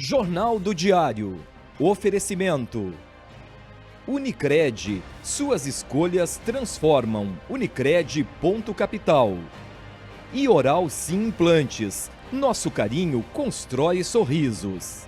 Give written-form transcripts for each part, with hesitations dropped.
Jornal do Diário. Oferecimento. Unicred. Suas escolhas transformam. Unicred.capital. E Oral Sim Implantes. Nosso carinho constrói sorrisos.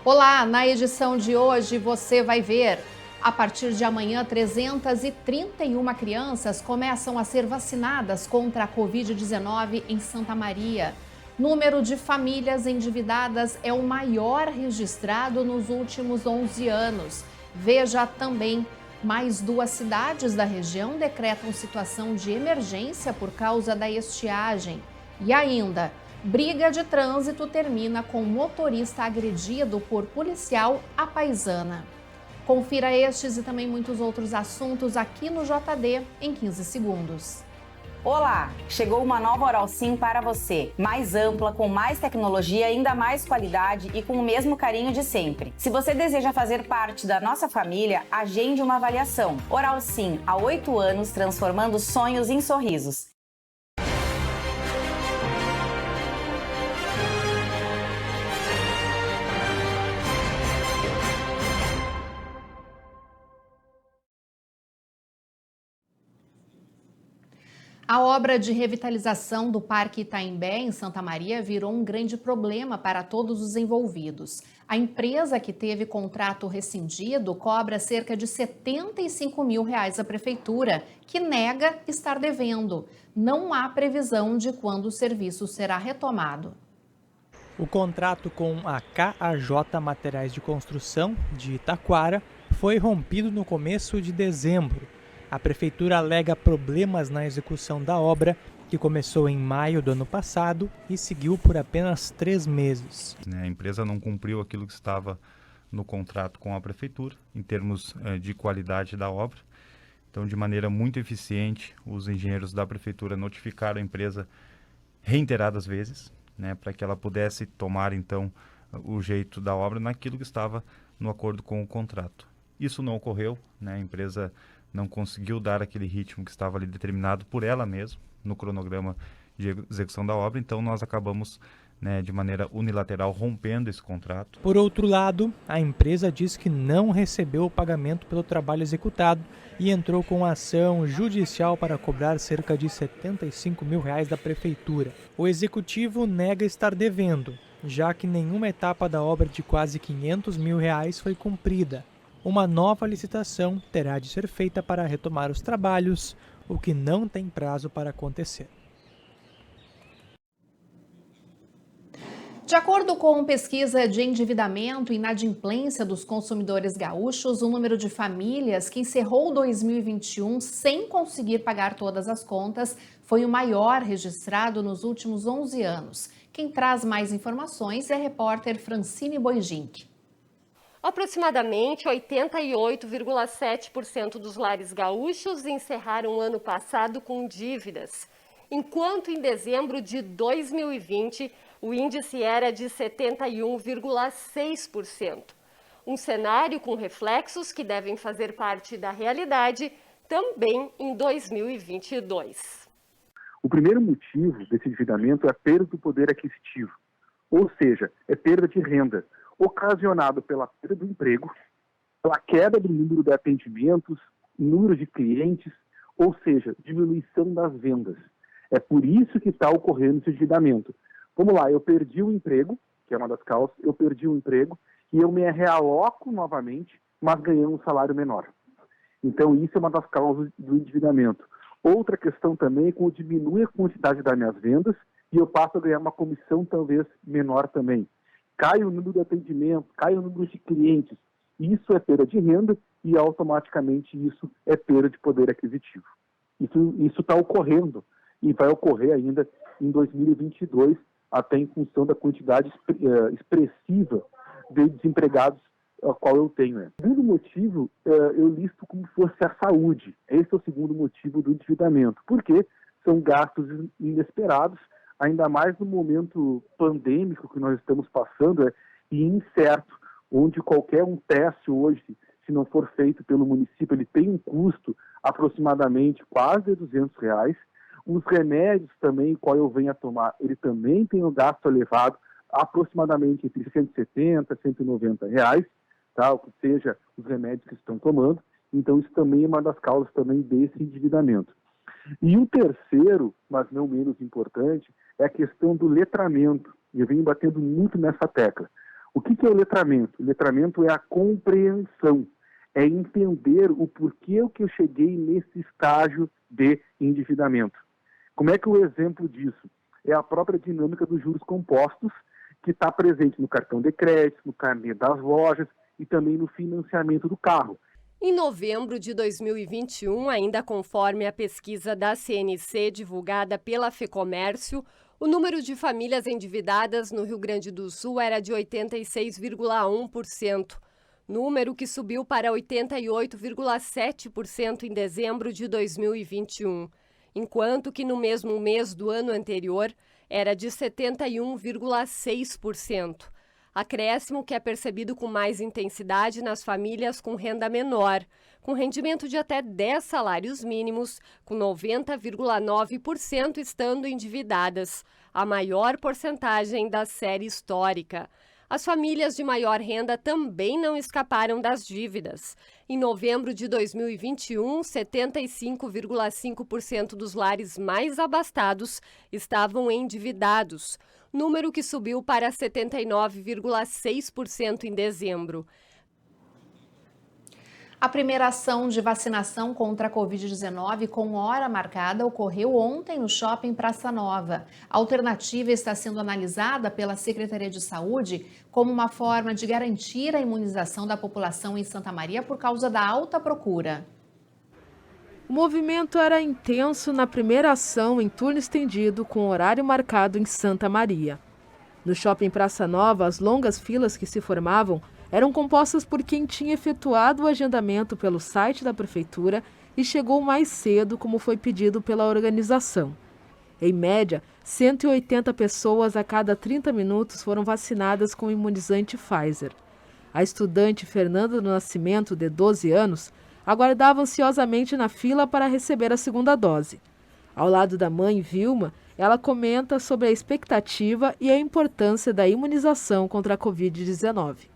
Olá, na edição de hoje você vai ver: a partir de amanhã, 331 crianças começam a ser vacinadas contra a Covid-19 em Santa Maria. Número de famílias endividadas é o maior registrado nos últimos 11 anos. Veja também: mais 2 cidades da região decretam situação de emergência por causa da estiagem. E ainda, briga de trânsito termina com motorista agredido por policial à paisana. Confira estes e também muitos outros assuntos aqui no JD em 15 segundos. Olá! Chegou uma nova Oral Sim para você. Mais ampla, com mais tecnologia, ainda mais qualidade e com o mesmo carinho de sempre. Se você deseja fazer parte da nossa família, agende uma avaliação. Oral Sim, há 8 anos, transformando sonhos em sorrisos. A obra de revitalização do Parque Itaimbé, em Santa Maria, virou um grande problema para todos os envolvidos. A empresa que teve contrato rescindido cobra cerca de R$ 75 mil à prefeitura, que nega estar devendo. Não há previsão de quando o serviço será retomado. O contrato com a KAJ Materiais de Construção, de Itaquara, foi rompido no começo de dezembro. A prefeitura alega problemas na execução da obra, que começou em maio do ano passado e seguiu por apenas 3 meses. A empresa não cumpriu aquilo que estava no contrato com a prefeitura, em termos de qualidade da obra. Então, de maneira muito eficiente, os engenheiros da prefeitura notificaram a empresa reiteradas vezes, para que ela pudesse tomar, então, o jeito da obra naquilo que estava no acordo com o contrato. Isso não ocorreu, a empresa não conseguiu dar aquele ritmo que estava ali determinado por ela mesma no cronograma de execução da obra, então nós acabamos, de maneira unilateral, rompendo esse contrato. Por outro lado, a empresa diz que não recebeu o pagamento pelo trabalho executado e entrou com ação judicial para cobrar cerca de R$ 75 mil da prefeitura. O executivo nega estar devendo, já que nenhuma etapa da obra de quase R$ 500 mil foi cumprida. Uma nova licitação terá de ser feita para retomar os trabalhos, o que não tem prazo para acontecer. De acordo com pesquisa de endividamento e inadimplência dos consumidores gaúchos, o número de famílias que encerrou 2021 sem conseguir pagar todas as contas foi o maior registrado nos últimos 11 anos. Quem traz mais informações é a repórter Francine Boijink. Aproximadamente 88,7% dos lares gaúchos encerraram o ano passado com dívidas, enquanto em dezembro de 2020 o índice era de 71,6%. Um cenário com reflexos que devem fazer parte da realidade também em 2022. O primeiro motivo desse endividamento é a perda do poder aquisitivo, ou seja, é perda de renda, ocasionado pela perda do emprego, pela queda do número de atendimentos, número de clientes, ou seja, diminuição das vendas. É por isso que está ocorrendo esse endividamento. Vamos lá, eu perdi o emprego, que é uma das causas, eu perdi o emprego e eu me realoco novamente, mas ganhando um salário menor. Então, isso é uma das causas do endividamento. Outra questão também é quando diminui a quantidade das minhas vendas e eu passo a ganhar uma comissão talvez menor também. Cai o número de atendimento, cai o número de clientes. Isso é perda de renda e automaticamente isso é perda de poder aquisitivo. Isso está ocorrendo e vai ocorrer ainda em 2022, até em função da quantidade expressiva de desempregados a qual eu tenho. O segundo motivo, eu listo como fosse a saúde. Esse é o segundo motivo do endividamento. Por quê? São gastos inesperados, ainda mais no momento pandêmico que nós estamos passando e incerto, onde qualquer um teste hoje, se não for feito pelo município, ele tem um custo aproximadamente quase R$ 200, Os remédios também, qual eu venho a tomar, ele também tem um gasto elevado, aproximadamente entre 170 e 190 reais, tá? O que seja os remédios que estão tomando. Então, isso também é uma das causas também desse endividamento. E o terceiro, mas não menos importante, é a questão do letramento. Eu venho batendo muito nessa tecla. O que é o letramento? O letramento é a compreensão, é entender o porquê que eu cheguei nesse estágio de endividamento. Como é que o exemplo disso? É a própria dinâmica dos juros compostos, que está presente no cartão de crédito, no carnê das lojas e também no financiamento do carro. Em novembro de 2021, ainda conforme a pesquisa da CNC divulgada pela FEComércio, o número de famílias endividadas no Rio Grande do Sul era de 86,1%, número que subiu para 88,7% em dezembro de 2021, enquanto que no mesmo mês do ano anterior era de 71,6%. Acréscimo que é percebido com mais intensidade nas famílias com renda menor, com rendimento de até 10 salários mínimos, com 90,9% estando endividadas, a maior porcentagem da série histórica. As famílias de maior renda também não escaparam das dívidas. Em novembro de 2021, 75,5% dos lares mais abastados estavam endividados, número que subiu para 79,6% em dezembro. A primeira ação de vacinação contra a Covid-19 com hora marcada ocorreu ontem no Shopping Praça Nova. A alternativa está sendo analisada pela Secretaria de Saúde como uma forma de garantir a imunização da população em Santa Maria por causa da alta procura. O movimento era intenso na primeira ação em turno estendido com horário marcado em Santa Maria. No Shopping Praça Nova, as longas filas que se formavam eram compostas por quem tinha efetuado o agendamento pelo site da Prefeitura e chegou mais cedo, como foi pedido pela organização. Em média, 180 pessoas a cada 30 minutos foram vacinadas com o imunizante Pfizer. A estudante Fernanda do Nascimento, de 12 anos, aguardava ansiosamente na fila para receber a segunda dose. Ao lado da mãe, Vilma, ela comenta sobre a expectativa e a importância da imunização contra a Covid-19.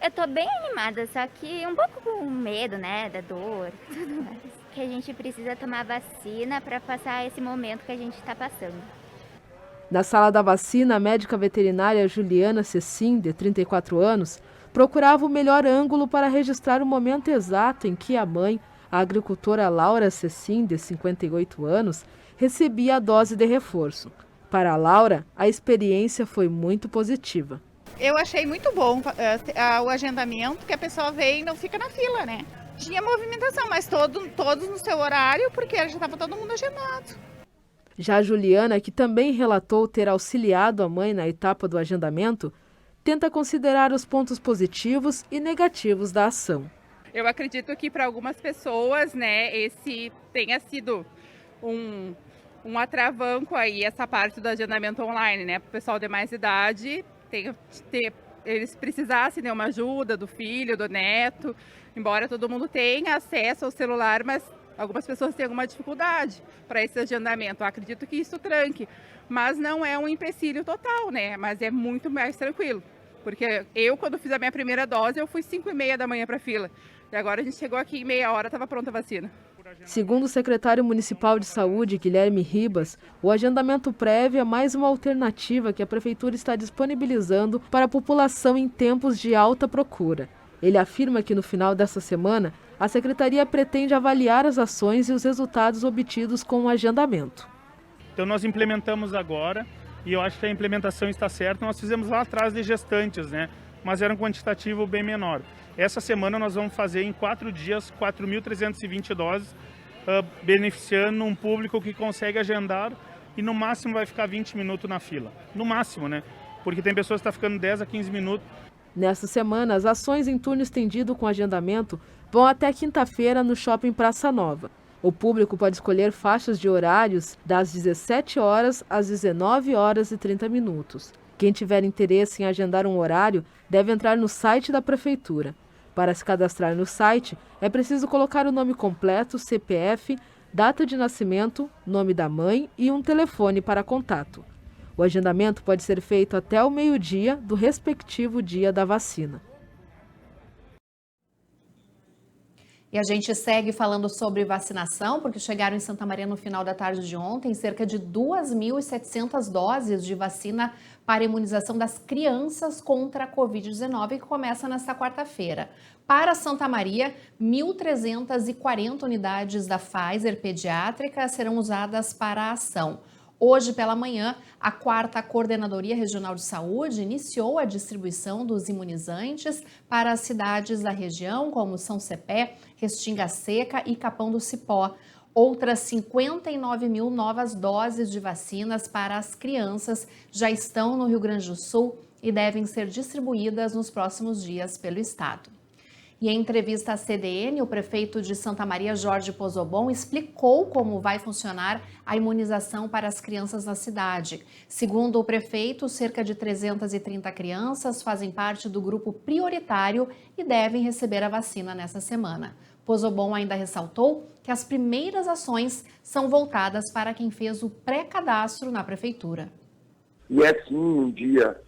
Eu estou bem animada, só que um pouco com medo, né, da dor e tudo mais. Que a gente precisa tomar vacina para passar esse momento que a gente está passando. Na sala da vacina, a médica veterinária Juliana Cecim, de 34 anos, procurava o melhor ângulo para registrar o momento exato em que a mãe, a agricultora Laura Cecim, de 58 anos, recebia a dose de reforço. Para a Laura, a experiência foi muito positiva. Eu achei muito bom o agendamento, que a pessoa vem e não fica na fila, né? Tinha movimentação, mas todos no seu horário, porque já estava todo mundo agendado. Já a Juliana, que também relatou ter auxiliado a mãe na etapa do agendamento, tenta considerar os pontos positivos e negativos da ação. Eu acredito que para algumas pessoas, né, esse tenha sido um atravanco aí, essa parte do agendamento online, né? Para o pessoal de mais idade, eles precisassem de uma ajuda do filho, do neto, embora todo mundo tenha acesso ao celular, mas algumas pessoas têm alguma dificuldade para esse agendamento. Eu acredito que isso tranque, mas não é um empecilho total, né? Mas é muito mais tranquilo, porque eu, quando fiz a minha primeira dose, eu fui 5h30 da manhã para a fila, e agora a gente chegou aqui em meia hora, estava pronta a vacina. Segundo o secretário municipal de saúde, Guilherme Ribas, o agendamento prévio é mais uma alternativa que a prefeitura está disponibilizando para a população em tempos de alta procura. Ele afirma que no final dessa semana, a secretaria pretende avaliar as ações e os resultados obtidos com o agendamento. Então nós implementamos agora, e eu acho que a implementação está certa. Nós fizemos lá atrás de gestantes, né? Mas era um quantitativo bem menor. Essa semana nós vamos fazer em 4 dias 4.320 doses, beneficiando um público que consegue agendar e no máximo vai ficar 20 minutos na fila. No máximo, né? Porque tem pessoas que estão ficando 10 a 15 minutos. Nesta semana, as ações em turno estendido com agendamento vão até quinta-feira no Shopping Praça Nova. O público pode escolher faixas de horários das 17 horas às 19 horas e 30 minutos. Quem tiver interesse em agendar um horário deve entrar no site da Prefeitura. Para se cadastrar no site, é preciso colocar o nome completo, CPF, data de nascimento, nome da mãe e um telefone para contato. O agendamento pode ser feito até o meio-dia do respectivo dia da vacina. E a gente segue falando sobre vacinação, porque chegaram em Santa Maria no final da tarde de ontem cerca de 2.700 doses de vacina para imunização das crianças contra a Covid-19, que começa nesta quarta-feira. Para Santa Maria, 1.340 unidades da Pfizer pediátrica serão usadas para a ação. Hoje pela manhã, a 4ª Coordenadoria Regional de Saúde iniciou a distribuição dos imunizantes para as cidades da região, como São Cepé, Restinga Seca e Capão do Cipó. Outras 59 mil novas doses de vacinas para as crianças já estão no Rio Grande do Sul e devem ser distribuídas nos próximos dias pelo estado. E em entrevista à CDN, o prefeito de Santa Maria, Jorge Pozobon, explicou como vai funcionar a imunização para as crianças na cidade. Segundo o prefeito, cerca de 330 crianças fazem parte do grupo prioritário e devem receber a vacina nessa semana. Pozobon ainda ressaltou que as primeiras ações são voltadas para quem fez o pré-cadastro na prefeitura. E é sim um dia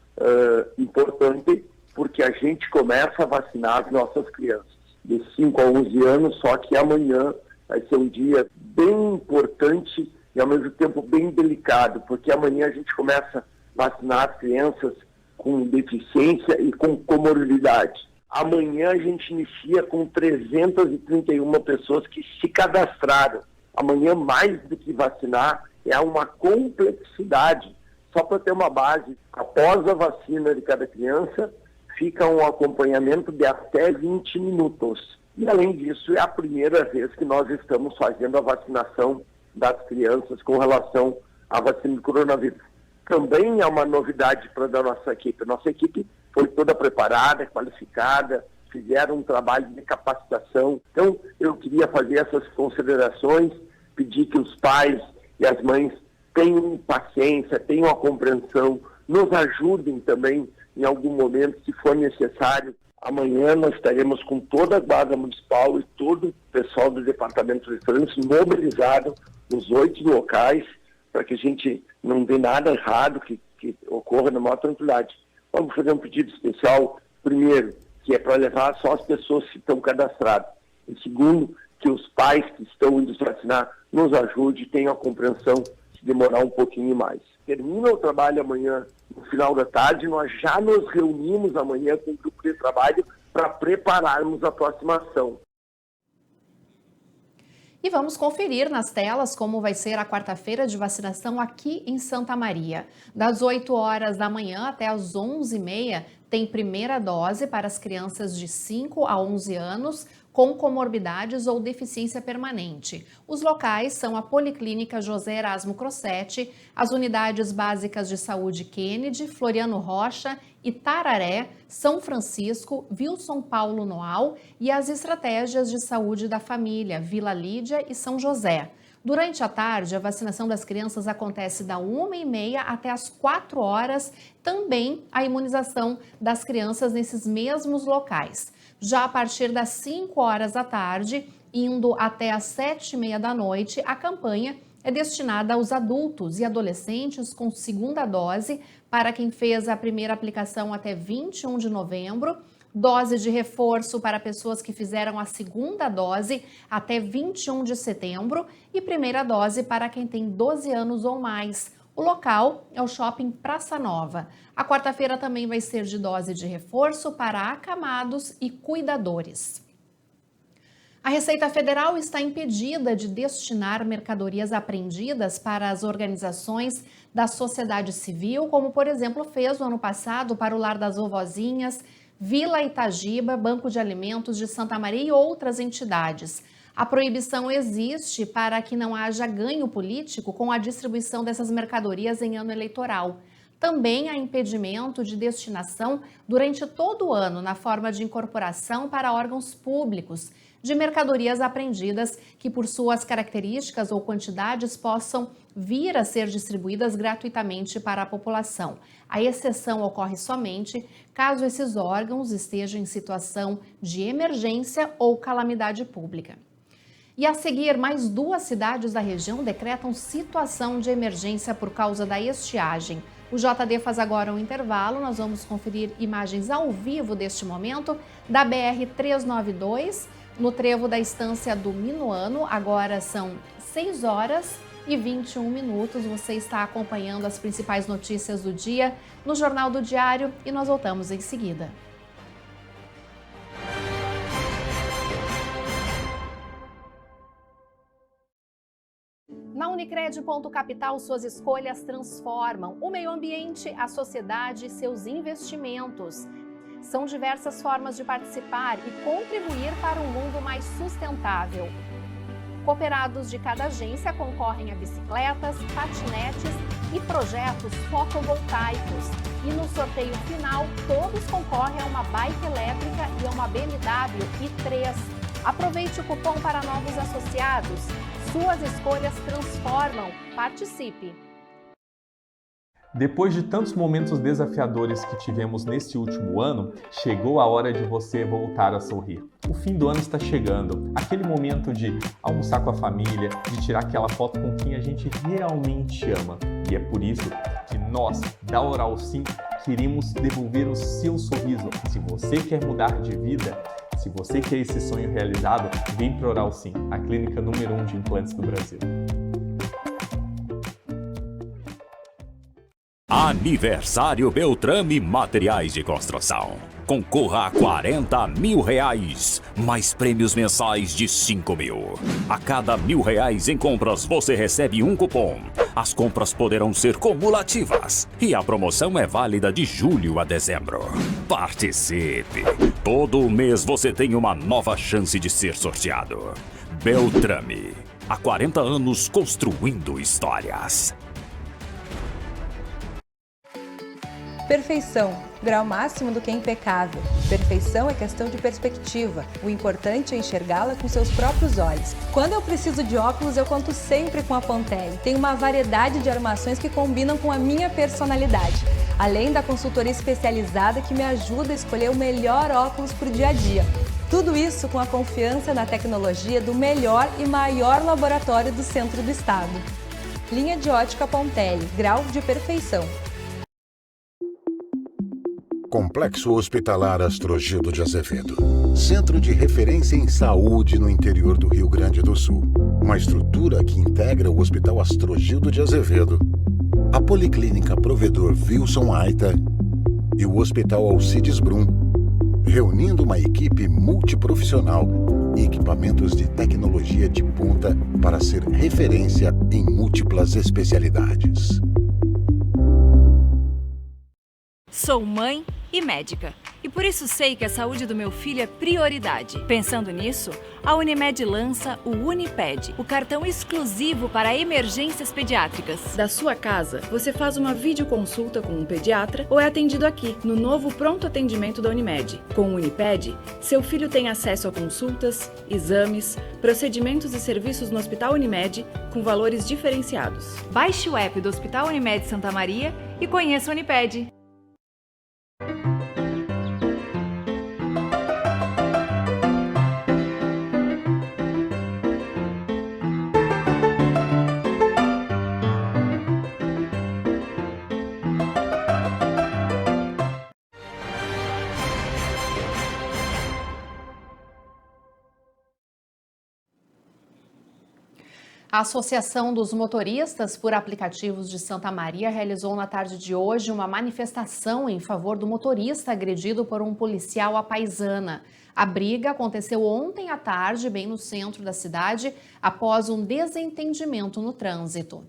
importante, porque a gente começa a vacinar as nossas crianças de 5 a 11 anos, só que amanhã vai ser um dia bem importante e ao mesmo tempo bem delicado, porque amanhã a gente começa a vacinar as crianças com deficiência e com comorbidade. Amanhã a gente inicia com 331 pessoas que se cadastraram. Amanhã, mais do que vacinar, é uma complexidade. Só para ter uma base, após a vacina de cada criança, fica um acompanhamento de até 20 minutos. E, além disso, é a primeira vez que nós estamos fazendo a vacinação das crianças com relação à vacina do coronavírus. Também é uma novidade para a nossa equipe. Nossa equipe foi toda preparada, qualificada, fizeram um trabalho de capacitação. Então, eu queria fazer essas considerações, pedir que os pais e as mães tenham paciência, tenham a compreensão, nos ajudem também em algum momento, se for necessário. Amanhã nós estaremos com toda a guarda municipal e todo o pessoal do Departamento de Trânsito mobilizado nos 8 locais, para que a gente não vê nada errado que ocorra na maior tranquilidade. Vamos fazer um pedido especial, primeiro, que é para levar só as pessoas que estão cadastradas. E segundo, que os pais que estão indo se vacinar nos ajudem, tenham a compreensão se demorar um pouquinho mais. Termina o trabalho amanhã, no final da tarde, nós já nos reunimos amanhã com o grupo de trabalho para prepararmos a próxima ação. E vamos conferir nas telas como vai ser a quarta-feira de vacinação aqui em Santa Maria. Das 8 horas da manhã até as 11h30, tem primeira dose para as crianças de 5 a 11 anos com comorbidades ou deficiência permanente. Os locais são a Policlínica José Erasmo Crossetti, as Unidades Básicas de Saúde Kennedy, Floriano Rocha, Itararé, São Francisco, Wilson Paulo Noal e as Estratégias de Saúde da Família, Vila Lídia e São José. Durante a tarde, a vacinação das crianças acontece da 1h30 até as 4 horas, também a imunização das crianças nesses mesmos locais. Já a partir das 5 horas da tarde, indo até as 7h30 da noite, a campanha é destinada aos adultos e adolescentes com segunda dose para quem fez a primeira aplicação até 21 de novembro, dose de reforço para pessoas que fizeram a segunda dose até 21 de setembro e primeira dose para quem tem 12 anos ou mais. O local é o Shopping Praça Nova. A quarta-feira também vai ser de dose de reforço para acamados e cuidadores. A Receita Federal está impedida de destinar mercadorias apreendidas para as organizações da sociedade civil, como, por exemplo, fez no ano passado para o Lar das Vovozinhas, Vila Itagiba, Banco de Alimentos de Santa Maria e outras entidades. A proibição existe para que não haja ganho político com a distribuição dessas mercadorias em ano eleitoral. Também há impedimento de destinação durante todo o ano na forma de incorporação para órgãos públicos de mercadorias apreendidas que, por suas características ou quantidades, possam vir a ser distribuídas gratuitamente para a população. A exceção ocorre somente caso esses órgãos estejam em situação de emergência ou calamidade pública. E a seguir, mais 2 cidades da região decretam situação de emergência por causa da estiagem. O JD faz agora um intervalo, nós vamos conferir imagens ao vivo deste momento da BR-392, no trevo da Estância do Minuano. Agora são 6h21. Você está acompanhando as principais notícias do dia no Jornal do Diário e nós voltamos em seguida. Na Unicred.capital, suas escolhas transformam o meio ambiente, a sociedade e seus investimentos. São diversas formas de participar e contribuir para um mundo mais sustentável. Cooperados de cada agência concorrem a bicicletas, patinetes e projetos fotovoltaicos. E no sorteio final, todos concorrem a uma bike elétrica e a uma BMW i3. Aproveite o cupom para novos associados. Suas escolhas transformam. Participe! Depois de tantos momentos desafiadores que tivemos neste último ano, chegou a hora de você voltar a sorrir. O fim do ano está chegando, aquele momento de almoçar com a família, de tirar aquela foto com quem a gente realmente ama. E é por isso que nós, da Oral Sim, queremos devolver o seu sorriso. Se você quer mudar de vida, se você quer esse sonho realizado, vem para Oral Sim, a clínica número 1 de implantes do Brasil. Aniversário Beltrame Materiais de Construção. Concorra a R$40 mil, mais prêmios mensais de R$5 mil. A cada R$1.000 em compras você recebe um cupom. As compras poderão ser cumulativas e a promoção é válida de julho a dezembro. Participe! Todo mês você tem uma nova chance de ser sorteado. Beltrame, há 40 anos construindo histórias. Perfeição, grau máximo do que é impecável. Perfeição é questão de perspectiva. O importante é enxergá-la com seus próprios olhos. Quando eu preciso de óculos, eu conto sempre com a Pontelli. Tem uma variedade de armações que combinam com a minha personalidade. Além da consultoria especializada que me ajuda a escolher o melhor óculos para o dia a dia. Tudo isso com a confiança na tecnologia do melhor e maior laboratório do centro do estado. Linha de ótica Pontelli, grau de perfeição. Complexo Hospitalar Astrogildo de Azevedo. Centro de referência em saúde no interior do Rio Grande do Sul. Uma estrutura que integra o Hospital Astrogildo de Azevedo, a Policlínica Provedor Wilson Aita e o Hospital Alcides Brum, reunindo uma equipe multiprofissional e equipamentos de tecnologia de ponta para ser referência em múltiplas especialidades. Sou mãe e médica, e por isso sei que a saúde do meu filho é prioridade. Pensando nisso, a Unimed lança o Uniped, o cartão exclusivo para emergências pediátricas. Da sua casa, você faz uma videoconsulta com um pediatra ou é atendido aqui, no novo pronto atendimento da Unimed. Com o Uniped, seu filho tem acesso a consultas, exames, procedimentos e serviços no Hospital Unimed com valores diferenciados. Baixe o app do Hospital Unimed Santa Maria e conheça o Uniped. A Associação dos Motoristas por Aplicativos de Santa Maria realizou na tarde de hoje uma manifestação em favor do motorista agredido por um policial à paisana. A briga aconteceu ontem à tarde, bem no centro da cidade, após um desentendimento no trânsito.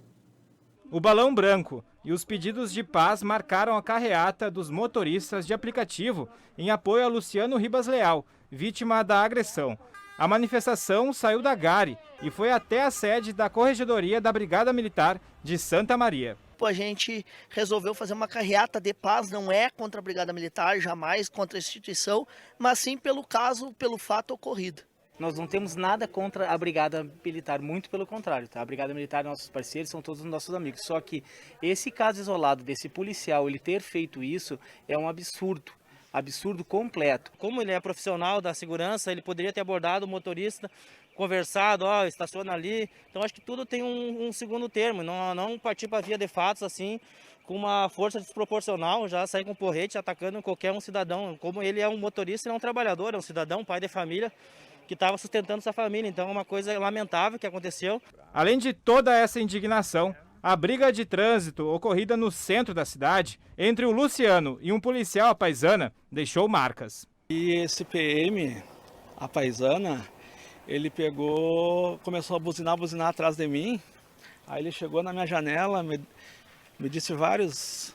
O balão branco e os pedidos de paz marcaram a carreata dos motoristas de aplicativo em apoio a Luciano Ribas Leal, vítima da agressão. A manifestação saiu da Gare e foi até a sede da Corregedoria da Brigada Militar de Santa Maria. A gente resolveu fazer uma carreata de paz, não é contra a Brigada Militar, jamais contra a instituição, mas sim pelo caso, pelo fato ocorrido. Nós não temos nada contra a Brigada Militar, muito pelo contrário, tá? A Brigada Militar, nossos parceiros, são todos nossos amigos. Só que esse caso isolado desse policial, ele ter feito isso, é um absurdo. Absurdo completo. Como ele é profissional da segurança, ele poderia ter abordado o motorista conversado, ó, estaciona ali. Então acho que tudo tem um segundo termo, não partir para via de fatos assim, com uma força desproporcional, já sair com porrete atacando qualquer um cidadão. Como ele é um motorista, ele é um trabalhador, é um cidadão, um pai de família, que estava sustentando essa família. Então é uma coisa lamentável que aconteceu. Além de toda essa indignação, a briga de trânsito ocorrida no centro da cidade, entre o Luciano e um policial à paisana, deixou marcas. E esse PM, a paisana, ele começou a buzinar atrás de mim. Aí ele chegou na minha janela, me disse vários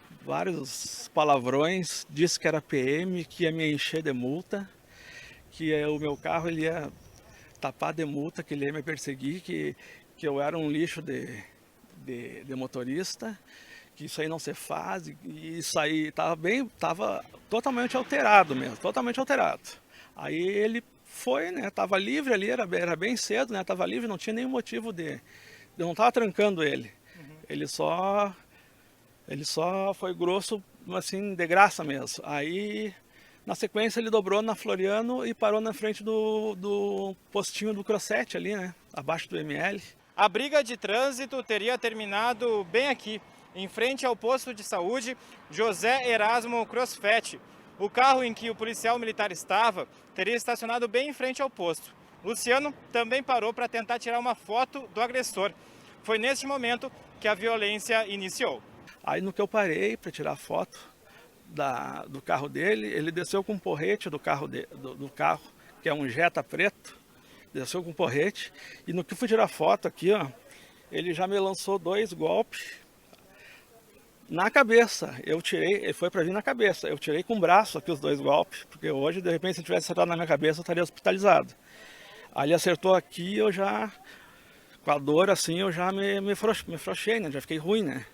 palavrões, disse que era PM, que ia me encher de multa, que o meu carro ele ia tapar de multa, que ele ia me perseguir, que eu era um lixo de motorista, que isso aí não se faz, e isso aí tava totalmente alterado mesmo, totalmente alterado. Aí ele foi, né, tava livre ali, era bem cedo, né, tava livre, não tinha nenhum motivo eu não tava trancando ele. Ele só foi grosso, assim, de graça mesmo. Aí, na sequência, ele dobrou na Floriano e parou na frente do postinho do Crossete ali, né, abaixo do ML. A briga de trânsito teria terminado bem aqui, em frente ao posto de saúde José Erasmo Crossfete. O carro em que o policial militar estava teria estacionado bem em frente ao posto. Luciano também parou para tentar tirar uma foto do agressor. Foi neste momento que a violência iniciou. Aí no que eu parei para tirar foto do carro dele, ele desceu com um porrete do carro, que é um Jetta preto, desceu com um porrete, e no que eu fui tirar foto aqui, ó, ele já me lançou 2 golpes na cabeça. Ele foi para vir na cabeça, eu tirei com o braço aqui os 2 golpes, porque hoje, de repente, se tivesse acertado na minha cabeça, eu estaria hospitalizado. Aí ele acertou aqui, eu já, com a dor assim, eu já me frouxei, né, já fiquei ruim, né.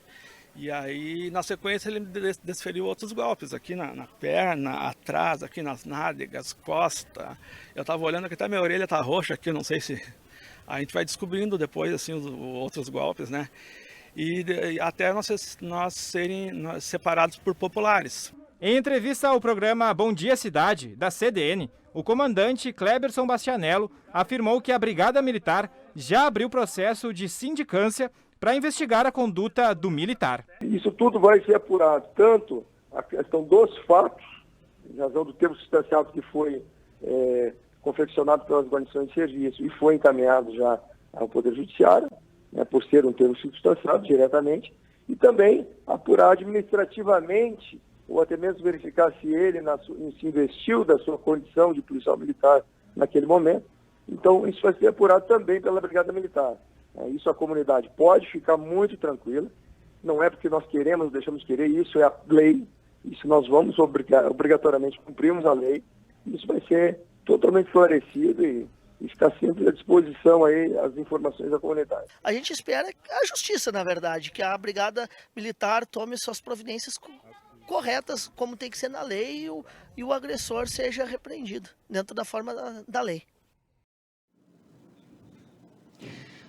E aí, na sequência, ele me desferiu outros golpes, aqui na perna, atrás, aqui nas nádegas, costa. Eu tava olhando que até minha orelha tá roxa aqui, não sei se... A gente vai descobrindo depois, assim, os outros golpes, né? E até nós serem separados por populares. Em entrevista ao programa Bom Dia Cidade, da CDN, o comandante Cleberson Bastianello afirmou que a Brigada Militar já abriu processo de sindicância para investigar a conduta do militar. Isso tudo vai ser apurado, tanto a questão dos fatos, em razão do termo substanciado que foi confeccionado pelas guarnições de serviço e foi encaminhado já ao Poder Judiciário, né, por ser um termo substanciado diretamente, e também apurar administrativamente, ou até mesmo verificar se ele se investiu da sua condição de policial militar naquele momento. Então, isso vai ser apurado também pela Brigada Militar. Isso a comunidade pode ficar muito tranquila, não é porque nós queremos, deixamos querer, isso é a lei, isso nós vamos obrigatoriamente cumprirmos a lei, isso vai ser totalmente esclarecido e está sempre à disposição aí as informações da comunidade. A gente espera a justiça, na verdade, que a Brigada Militar tome suas providências corretas, como tem que ser na lei, e o agressor seja repreendido dentro da forma da lei.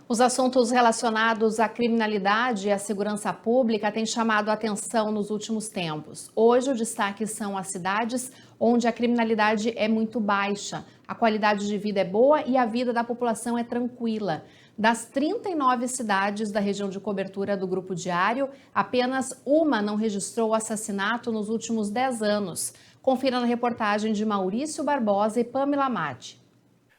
Os assuntos relacionados à criminalidade e à segurança pública têm chamado a atenção nos últimos tempos. Hoje, o destaque são as cidades onde a criminalidade é muito baixa, a qualidade de vida é boa e a vida da população é tranquila. Das 39 cidades da região de cobertura do Grupo Diário, apenas uma não registrou assassinato nos últimos 10 anos. Confira na reportagem de Maurício Barbosa e Pamela Matti.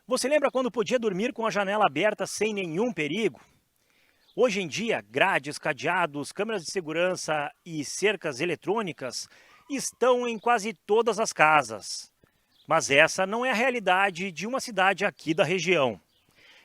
Você lembra quando podia dormir com a janela aberta sem nenhum perigo? Hoje em dia, grades, cadeados, câmeras de segurança e cercas eletrônicas estão em quase todas as casas. Mas essa não é a realidade de uma cidade aqui da região.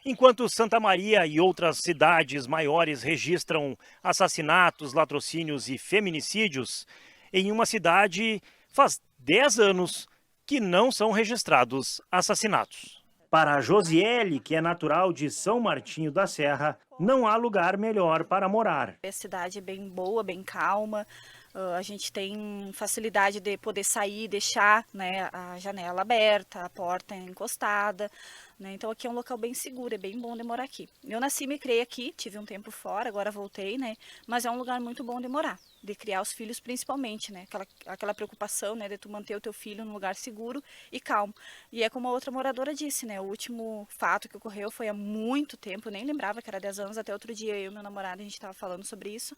Enquanto Santa Maria e outras cidades maiores registram assassinatos, latrocínios e feminicídios, em uma cidade faz 10 anos que não são registrados assassinatos. Para a Josiele, que é natural de São Martinho da Serra, não há lugar melhor para morar. A cidade é bem boa, bem calma. A gente tem facilidade de poder sair, deixar, né, a janela aberta, a porta encostada, né? Então aqui é um local bem seguro, é bem bom de morar aqui. Eu nasci e me criei aqui, tive um tempo fora, agora voltei, né? Mas é um lugar muito bom de morar, de criar os filhos principalmente, né? Aquela preocupação, né, de tu manter o teu filho num lugar seguro e calmo. E é como a outra moradora disse, né? O último fato que ocorreu foi há muito tempo, eu nem lembrava que era 10 anos, até outro dia eu e meu namorado a gente estava falando sobre isso.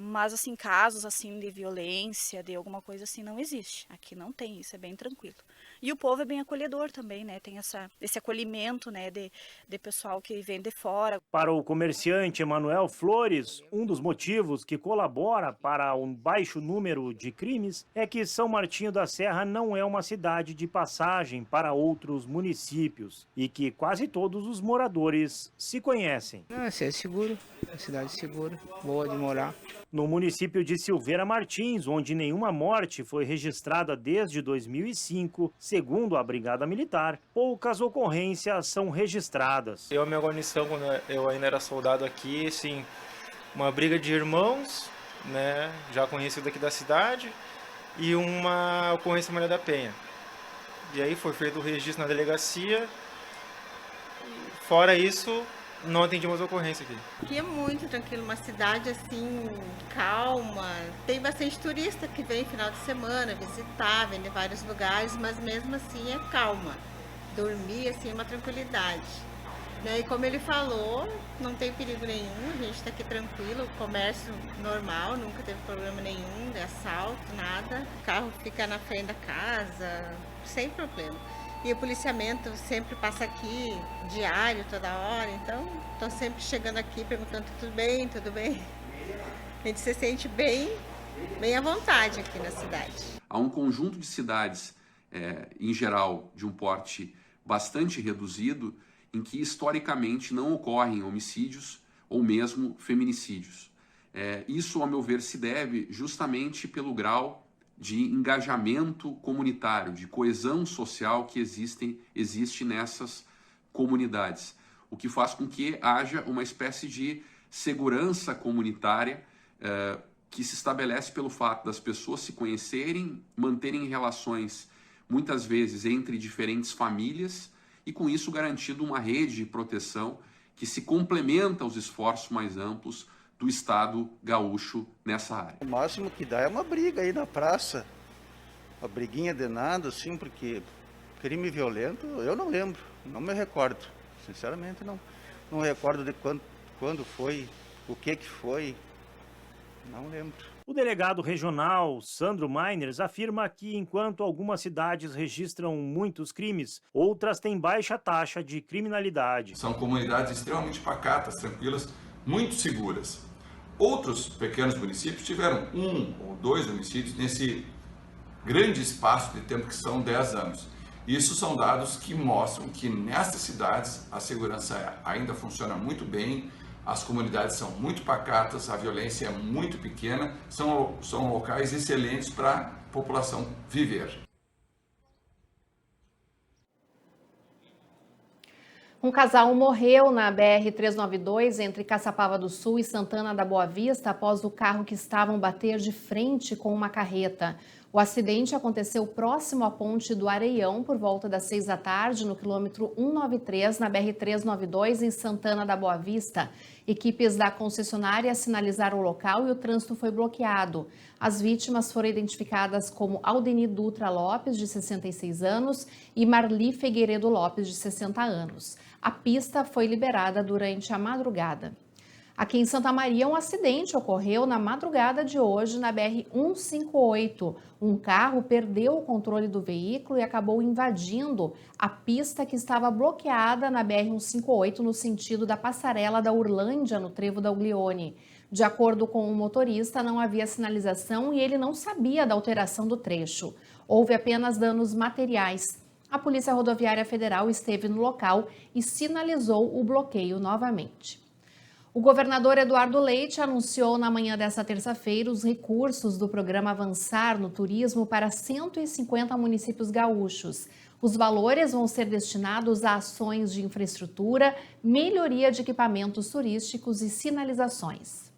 Mas assim, casos assim de violência, de alguma coisa assim, não existe. Aqui não tem, isso é bem tranquilo. E o povo é bem acolhedor também, né? Tem esse acolhimento, né, de pessoal que vem de fora. Para o comerciante Emanuel Flores, um dos motivos que colabora para um baixo número de crimes é que São Martinho da Serra não é uma cidade de passagem para outros municípios e que quase todos os moradores se conhecem. É seguro, é cidade segura, boa de morar. No município de Silveira Martins, onde nenhuma morte foi registrada desde 2005, segundo a Brigada Militar, poucas ocorrências são registradas. Eu e minha guarnição, quando eu ainda era soldado aqui, assim, uma briga de irmãos, né, já conhecido aqui da cidade, e uma ocorrência em Maria da Penha. E aí foi feito o registro na delegacia, e fora isso, não atendimos a ocorrência aqui. Aqui é muito tranquilo, uma cidade assim, calma. Tem bastante turista que vem final de semana visitar, vem de vários lugares, mas mesmo assim é calma. Dormir assim é uma tranquilidade. Né? E como ele falou, não tem perigo nenhum, a gente está aqui tranquilo, comércio normal, nunca teve problema nenhum de assalto, nada. O carro fica na frente da casa, sem problema. E o policiamento sempre passa aqui, diário, toda hora. Então, estou sempre chegando aqui perguntando tudo bem, tudo bem. A gente se sente bem à vontade aqui na cidade. Há um conjunto de cidades, em geral, de um porte bastante reduzido, em que historicamente não ocorrem homicídios ou mesmo feminicídios. Isso, ao meu ver, se deve justamente pelo grau de engajamento comunitário, de coesão social que existe nessas comunidades, o que faz com que haja uma espécie de segurança comunitária que se estabelece pelo fato das pessoas se conhecerem, manterem relações, muitas vezes, entre diferentes famílias, e com isso garantindo uma rede de proteção que se complementa aos esforços mais amplos do Estado gaúcho nessa área. O máximo que dá é uma briga aí na praça, uma briguinha de nada, assim, porque crime violento eu não lembro, não me recordo, sinceramente não recordo de quando foi, o que foi, não lembro. O delegado regional, Sandro Meiners, afirma que enquanto algumas cidades registram muitos crimes, outras têm baixa taxa de criminalidade. São comunidades extremamente pacatas, tranquilas, muito seguras. Outros pequenos municípios tiveram 1 ou 2 homicídios nesse grande espaço de tempo que são 10 anos. Isso são dados que mostram que nessas cidades a segurança ainda funciona muito bem, as comunidades são muito pacatas, a violência é muito pequena, são locais excelentes para a população viver. Um casal morreu na BR-392 entre Caçapava do Sul e Santana da Boa Vista após o carro que estavam bater de frente com uma carreta. O acidente aconteceu próximo à ponte do Areião por volta das 6 da tarde, no quilômetro 193, na BR-392, em Santana da Boa Vista. Equipes da concessionária sinalizaram o local e o trânsito foi bloqueado. As vítimas foram identificadas como Aldeni Dutra Lopes, de 66 anos, e Marli Figueiredo Lopes, de 60 anos. A pista foi liberada durante a madrugada. Aqui em Santa Maria, um acidente ocorreu na madrugada de hoje na BR-158. Um carro perdeu o controle do veículo e acabou invadindo a pista que estava bloqueada na BR-158 no sentido da passarela da Urlândia, no trevo da Uglione. De acordo com o motorista, não havia sinalização e ele não sabia da alteração do trecho. Houve apenas danos materiais. A Polícia Rodoviária Federal esteve no local e sinalizou o bloqueio novamente. O governador Eduardo Leite anunciou na manhã desta terça-feira os recursos do programa Avançar no Turismo para 150 municípios gaúchos. Os valores vão ser destinados a ações de infraestrutura, melhoria de equipamentos turísticos e sinalizações.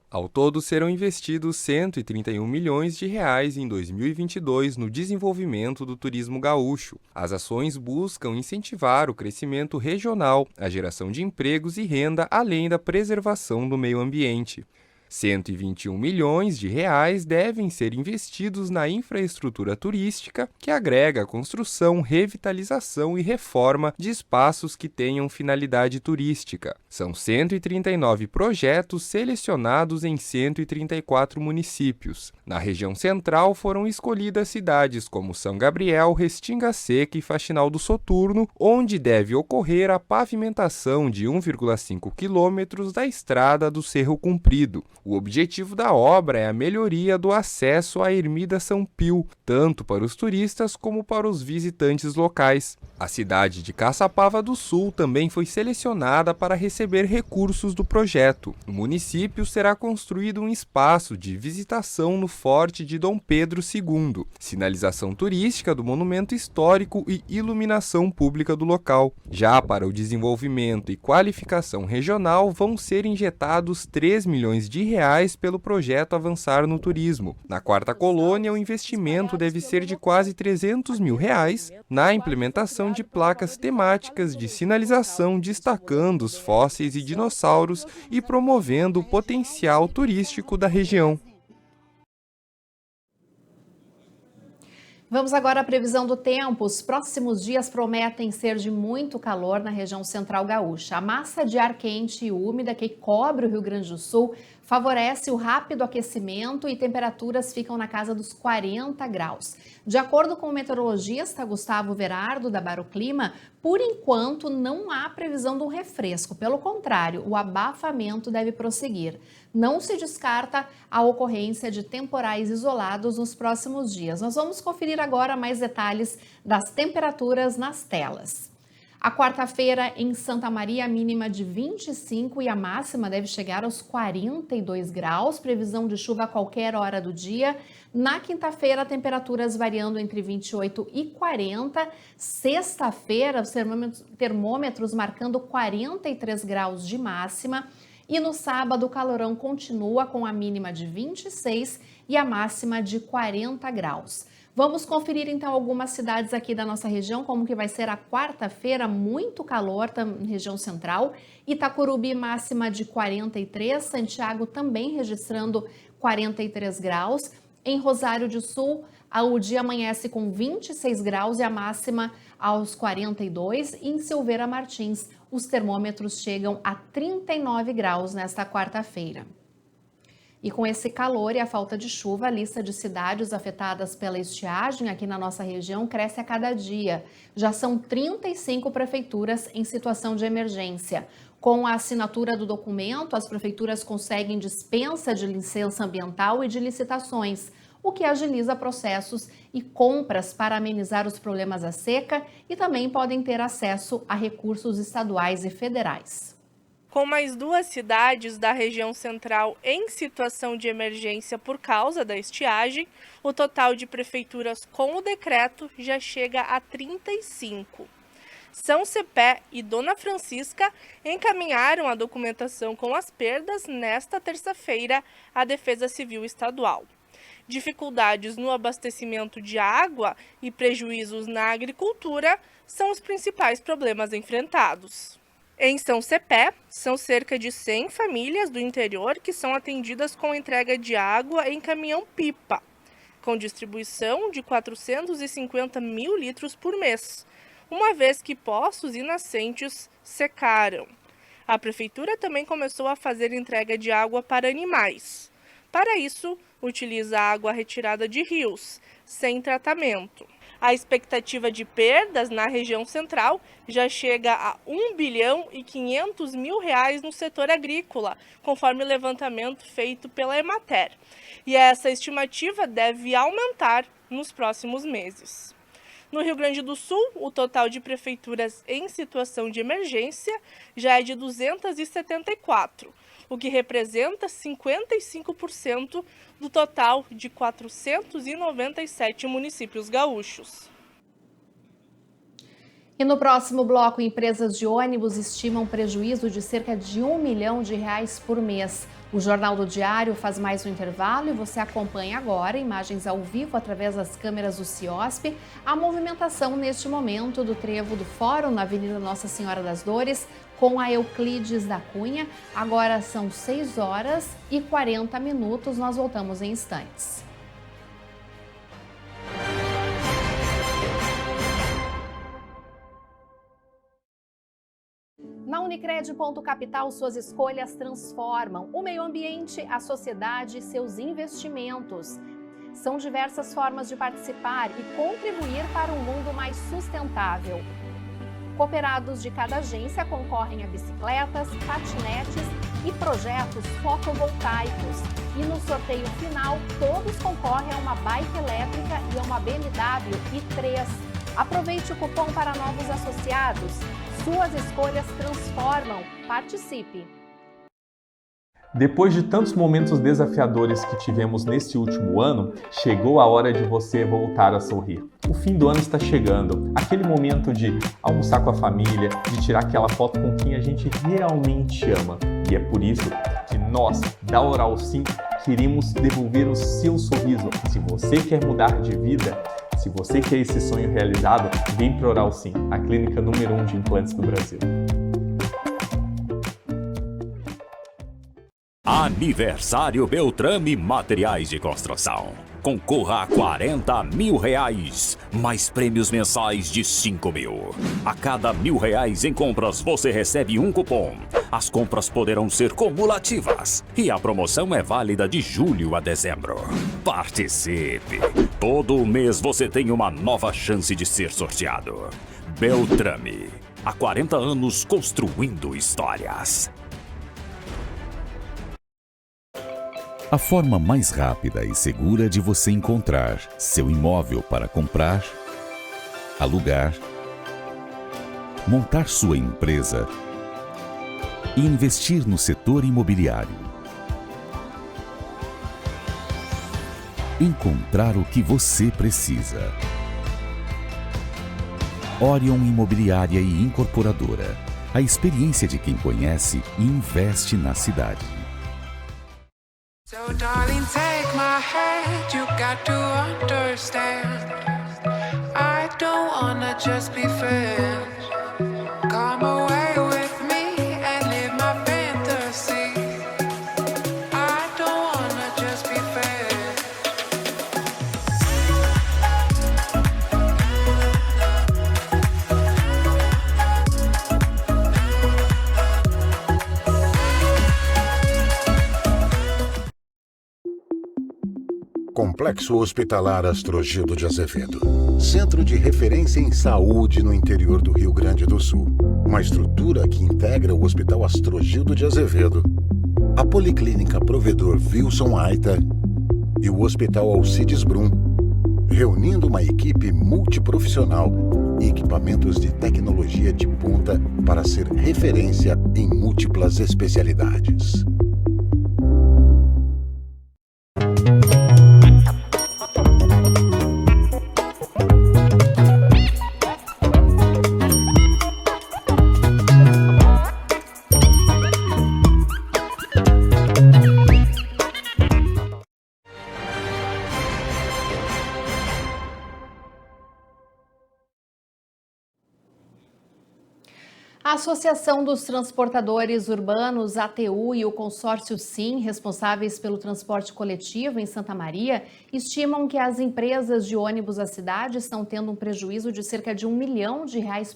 Ao todo, serão investidos 131 milhões de reais em 2022 no desenvolvimento do turismo gaúcho. As ações buscam incentivar o crescimento regional, a geração de empregos e renda, além da preservação do meio ambiente. 121 milhões de reais devem ser investidos na infraestrutura turística, que agrega a construção, revitalização e reforma de espaços que tenham finalidade turística. São 139 projetos selecionados em 134 municípios. Na região central foram escolhidas cidades como São Gabriel, Restinga Seca e Faxinal do Soturno, onde deve ocorrer a pavimentação de 1,5 quilômetros da estrada do Cerro Comprido. O objetivo da obra é a melhoria do acesso à Ermida São Pio, tanto para os turistas como para os visitantes locais. A cidade de Caçapava do Sul também foi selecionada para receber recursos do projeto. No município será construído um espaço de visitação no Forte de Dom Pedro II, sinalização turística do monumento histórico e iluminação pública do local. Já para o desenvolvimento e qualificação regional vão ser injetados 3 milhões de reais pelo projeto Avançar no Turismo. Na Quarta Colônia, o investimento deve ser de quase 300 mil reais na implementação de placas temáticas de sinalização destacando os fósseis e dinossauros e promovendo o potencial turístico da região. Vamos agora à previsão do tempo. Os próximos dias prometem ser de muito calor na região central gaúcha. A massa de ar quente e úmida que cobre o Rio Grande do Sul favorece o rápido aquecimento e temperaturas ficam na casa dos 40 graus. De acordo com o meteorologista Gustavo Verardo, da Baroclima, por enquanto não há previsão de um refresco. Pelo contrário, o abafamento deve prosseguir. Não se descarta a ocorrência de temporais isolados nos próximos dias. Nós vamos conferir agora mais detalhes das temperaturas nas telas. A quarta-feira em Santa Maria, a mínima de 25 e a máxima deve chegar aos 42 graus, previsão de chuva a qualquer hora do dia. Na quinta-feira, temperaturas variando entre 28 e 40. Sexta-feira, os termômetros marcando 43 graus de máxima. E no sábado, o calorão continua com a mínima de 26 e a máxima de 40 graus. Vamos conferir então algumas cidades aqui da nossa região, como que vai ser a quarta-feira, muito calor na região central. Itacurubi máxima de 43, Santiago também registrando 43 graus. Em Rosário do Sul, o dia amanhece com 26 graus e a máxima aos 42. E em Silveira Martins, os termômetros chegam a 39 graus nesta quarta-feira. E com esse calor e a falta de chuva, a lista de cidades afetadas pela estiagem aqui na nossa região cresce a cada dia. Já são 35 prefeituras em situação de emergência. Com a assinatura do documento, as prefeituras conseguem dispensa de licença ambiental e de licitações, o que agiliza processos e compras para amenizar os problemas da seca e também podem ter acesso a recursos estaduais e federais. Com mais 2 cidades da região central em situação de emergência por causa da estiagem, o total de prefeituras com o decreto já chega a 35. São Cepé e Dona Francisca encaminharam a documentação com as perdas nesta terça-feira à Defesa Civil Estadual. Dificuldades no abastecimento de água e prejuízos na agricultura são os principais problemas enfrentados. Em São Cepé, são cerca de 100 famílias do interior que são atendidas com entrega de água em caminhão-pipa, com distribuição de 450 mil litros por mês, uma vez que poços e nascentes secaram. A prefeitura também começou a fazer entrega de água para animais. Para isso, utiliza água retirada de rios, sem tratamento. A expectativa de perdas na região central já chega a 1 bilhão e 500 mil reais no setor agrícola, conforme o levantamento feito pela Emater. E essa estimativa deve aumentar nos próximos meses. No Rio Grande do Sul, o total de prefeituras em situação de emergência já é de 274, o que representa 55% do total de 497 municípios gaúchos. E no próximo bloco, empresas de ônibus estimam prejuízo de cerca de R$1 milhão por mês. O Jornal do Diário faz mais um intervalo e você acompanha agora, imagens ao vivo através das câmeras do CIOSP, a movimentação neste momento do trevo do Fórum na Avenida Nossa Senhora das Dores com a Euclides da Cunha. Agora são 6h40, nós voltamos em instantes. Na Unicred Ponto Capital, suas escolhas transformam o meio ambiente, a sociedade e seus investimentos. São diversas formas de participar e contribuir para um mundo mais sustentável. Cooperados de cada agência concorrem a bicicletas, patinetes e projetos fotovoltaicos. E no sorteio final, todos concorrem a uma bike elétrica e a uma BMW i3. Aproveite o cupom para novos associados. Suas escolhas transformam. Participe! Depois de tantos momentos desafiadores que tivemos neste último ano, chegou a hora de você voltar a sorrir. O fim do ano está chegando, aquele momento de almoçar com a família, de tirar aquela foto com quem a gente realmente ama. E é por isso que nós, da Oral Sim, queremos devolver o seu sorriso. Se você quer mudar de vida, se você quer esse sonho realizado, vem para Oral Sim, a clínica número 1 de implantes do Brasil. Aniversário Beltrame Materiais de Construção. Concorra a R$40 mil, mais prêmios mensais de 5 mil. A cada R$1.000 em compras, você recebe um cupom. As compras poderão ser cumulativas e a promoção é válida de julho a dezembro. Participe! Todo mês você tem uma nova chance de ser sorteado. Beltrame, há 40 anos construindo histórias. A forma mais rápida e segura de você encontrar seu imóvel para comprar, alugar, montar sua empresa e investir no setor imobiliário. Encontrar o que você precisa. Orion Imobiliária e Incorporadora. A experiência de quem conhece e investe na cidade. So darling, take my hand, you got to understand. I don't wanna just be friends. Come away with me and live my fantasy. I don't wanna just be friends. Complexo Hospitalar Astrogildo de Azevedo. Centro de referência em saúde no interior do Rio Grande do Sul. Uma estrutura que integra o Hospital Astrogildo de Azevedo, a Policlínica Provedor Wilson Aita e o Hospital Alcides Brum, reunindo uma equipe multiprofissional e equipamentos de tecnologia de ponta para ser referência em múltiplas especialidades. A Associação dos Transportadores Urbanos, ATU, e o consórcio SIM, responsáveis pelo transporte coletivo em Santa Maria, estimam que as empresas de ônibus da cidade estão tendo um prejuízo de cerca de R$1 milhão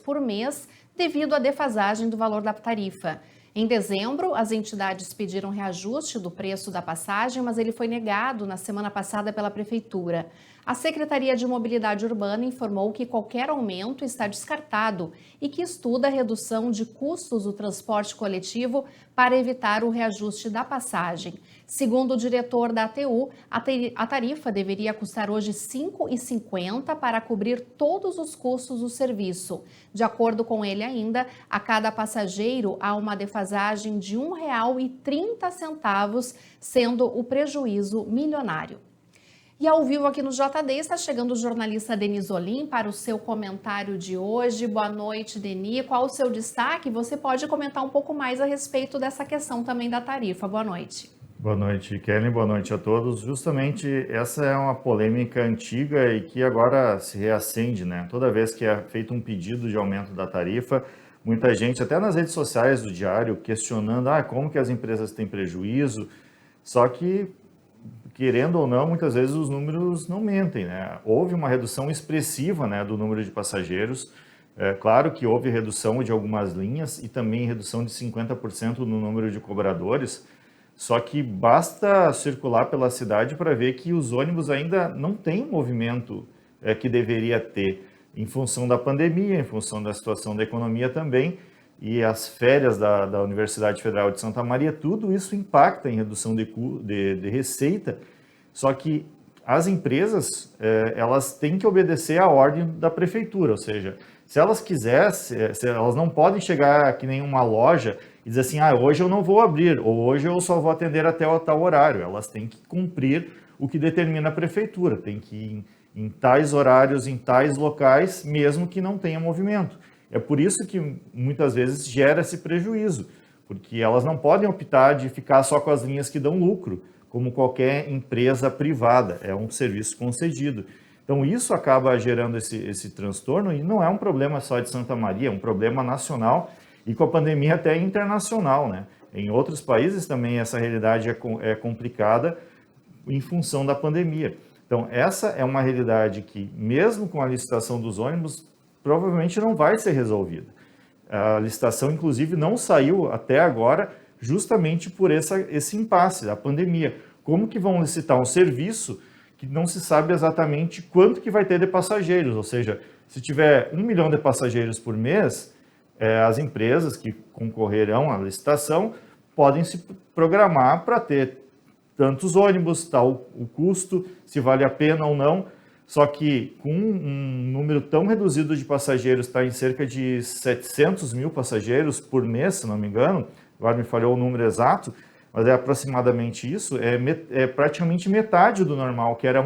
por mês devido à defasagem do valor da tarifa. Em dezembro, as entidades pediram reajuste do preço da passagem, mas ele foi negado na semana passada pela Prefeitura. A Secretaria de Mobilidade Urbana informou que qualquer aumento está descartado e que estuda a redução de custos do transporte coletivo para evitar o reajuste da passagem. Segundo o diretor da ATU, a tarifa deveria custar hoje R$ 5,50 para cobrir todos os custos do serviço. De acordo com ele ainda, a cada passageiro há uma defasagem de R$ 1,30, sendo o prejuízo milionário. E ao vivo aqui no JD está chegando o jornalista Denis Olim para o seu comentário de hoje. Boa noite, Denis. Qual o seu destaque? Você pode comentar um pouco mais a respeito dessa questão também da tarifa. Boa noite. Boa noite, Kelly. Boa noite a todos. Justamente essa é uma polêmica antiga e que agora se reacende, né? Toda vez que é feito um pedido de aumento da tarifa, muita gente, até nas redes sociais do Diário, questionando como que as empresas têm prejuízo. Só que, querendo ou não, muitas vezes os números não mentem, né? Houve uma redução expressiva, né, do número de passageiros. É claro que houve redução de algumas linhas e também redução de 50% no número de cobradores. Só que basta circular pela cidade para ver que os ônibus ainda não têm o movimento que deveria ter, em função da pandemia, em função da situação da economia também, e as férias da Universidade Federal de Santa Maria, tudo isso impacta em redução de receita, só que as empresas, elas têm que obedecer à ordem da prefeitura, ou seja, se elas quisessem, elas não podem chegar que nem uma loja e dizer assim, hoje eu não vou abrir, ou hoje eu só vou atender até o tal horário. Elas têm que cumprir o que determina a prefeitura, tem que ir em tais horários, em tais locais, mesmo que não tenha movimento. É por isso que muitas vezes gera esse prejuízo, porque elas não podem optar de ficar só com as linhas que dão lucro, como qualquer empresa privada, é um serviço concedido. Então isso acaba gerando esse transtorno e não é um problema só de Santa Maria, é um problema nacional e com a pandemia até internacional, né? Em outros países também essa realidade é complicada em função da pandemia. Então essa é uma realidade que, mesmo com a licitação dos ônibus, provavelmente não vai ser resolvida. A licitação, inclusive, não saiu até agora justamente por esse impasse da pandemia. Como que vão licitar um serviço que não se sabe exatamente quanto que vai ter de passageiros? Ou seja, se tiver 1 milhão de passageiros por mês, as empresas que concorrerão à licitação podem se programar para ter tantos ônibus, tal o custo, se vale a pena ou não. Só que com um número tão reduzido de passageiros, está em cerca de 700 mil passageiros por mês, se não me engano, agora me falhou o número exato, mas é aproximadamente isso, é praticamente metade do normal, que era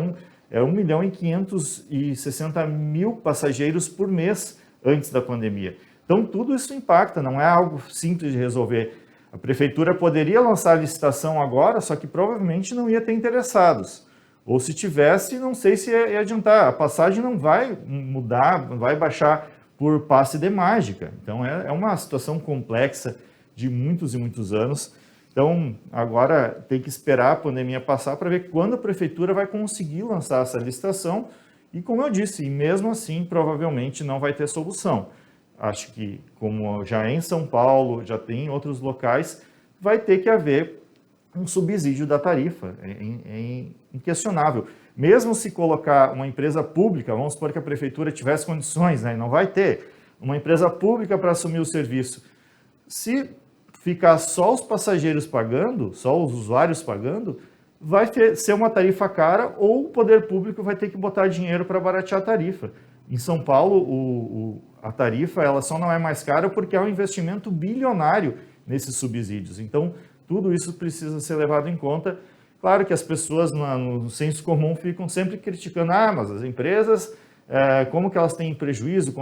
1.560.000 passageiros por mês antes da pandemia. Então tudo isso impacta, não é algo simples de resolver. A prefeitura poderia lançar a licitação agora, só que provavelmente não ia ter interessados. Ou se tivesse, não sei se ia adiantar. A passagem não vai mudar, não vai baixar por passe de mágica. Então é uma situação complexa de muitos e muitos anos. Então agora tem que esperar a pandemia passar para ver quando a prefeitura vai conseguir lançar essa licitação. E como eu disse, mesmo assim provavelmente não vai ter solução. Acho que, como já é em São Paulo, já tem em outros locais, vai ter que haver um subsídio da tarifa, é inquestionável. Mesmo se colocar uma empresa pública, vamos supor que a prefeitura tivesse condições, né, não vai ter, uma empresa pública para assumir o serviço. Se ficar só os passageiros pagando, só os usuários pagando, vai ser uma tarifa cara ou o poder público vai ter que botar dinheiro para baratear a tarifa. Em São Paulo, a tarifa ela só não é mais cara porque há um investimento bilionário nesses subsídios. Então, tudo isso precisa ser levado em conta. Claro que as pessoas no senso comum ficam sempre criticando, mas as empresas, como que elas têm prejuízo,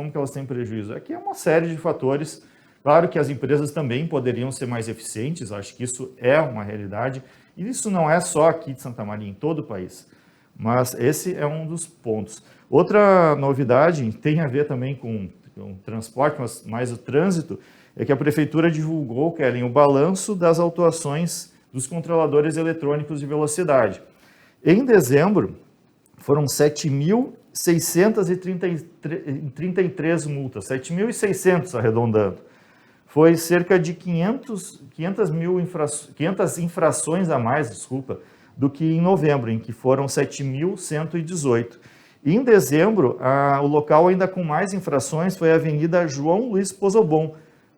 Aqui é uma série de fatores. Claro que as empresas também poderiam ser mais eficientes, acho que isso é uma realidade. E isso não é só aqui de Santa Maria, em todo o país. Mas esse é um dos pontos. Outra novidade tem a ver também com o transporte, mas mais o trânsito, é que a prefeitura divulgou, Kellen, o balanço das autuações dos controladores eletrônicos de velocidade. Em dezembro, foram 7.633 multas, 7.600 arredondando. foi cerca de 500 infrações a mais, do que em novembro, em que foram 7.118. E em dezembro, o local ainda com mais infrações foi a Avenida João Luiz Pozobon,